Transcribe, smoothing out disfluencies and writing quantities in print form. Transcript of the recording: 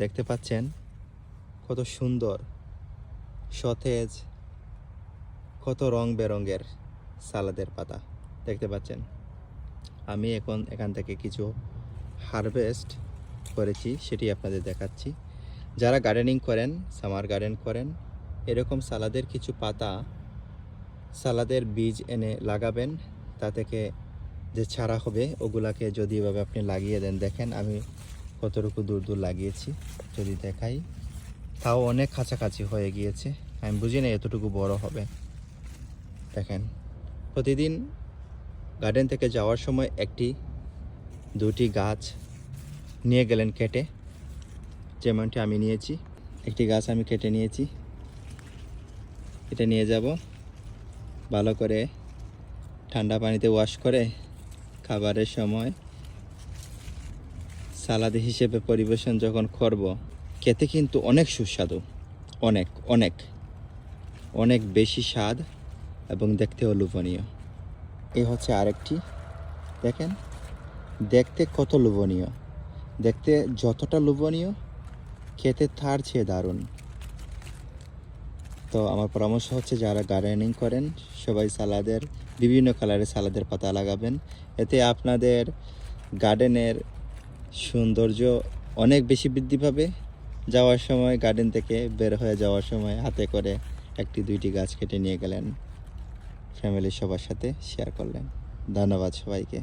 দেখতে পাচ্ছেন কত সুন্দর, সতেজ, কত রং বেরঙের সালাদের পাতা দেখতে পাচ্ছেন। আমি এখন এখান থেকে কিছু হারভেস্ট করেছি, সেটি আপনাদের দেখাচ্ছি। যারা গার্ডেনিং করেন, সামার গার্ডেন করেন, এরকম সালাদের কিছু পাতা, সালাদের বীজ এনে লাগাবেন। তা থেকে যে চারা হবে ওগুলাকে যদি এভাবে আপনি লাগিয়ে দেন, দেখেন আমি কতটুকু দূর দূর লাগিয়েছি যদি দেখাই, তাও অনেক কাছাকাছি হয়ে গিয়েছে। আমি বুঝি না এতটুকু বড় হবে। দেখেন, প্রতিদিন গার্ডেন থেকে যাওয়ার সময় একটি দুটি গাছ নিয়ে গেলেন কেটে, যেমনটি আমি নিয়েছি। একটি গাছ আমি কেটে নিয়েছি, এটা নিয়ে যাব, ভালো করে ঠান্ডা পানিতে ওয়াশ করে খাবারের সময় সালাদ হিসেবে পরিবেশন যখন করব, খেতে কিন্তু অনেক সুস্বাদু, অনেক অনেক অনেক বেশি স্বাদ এবং দেখতেও লোভনীয়। এই হচ্ছে আরেকটি, দেখেন দেখতে কত লোভনীয়, দেখতে যতটা লোভনীয় খেতে তার চেয়ে দারুণ। তো আমার পরামর্শ হচ্ছে যারা গার্ডেনিং করেন সবাই সালাদের বিভিন্ন কালারের সালাদের পাতা লাগাবেন। এতে আপনাদের গার্ডেনের সৌন্দর্য অনেক বেশি বৃদ্ধি পাবে। যাওয়ার সময়, গার্ডেন থেকে বের হয়ে যাওয়ার সময় হাতে করে একটি দুইটি গাছ কেটে নিয়ে গেলেন, ফ্যামিলির সবার সাথে শেয়ার করলেন। ধন্যবাদ সবাইকে।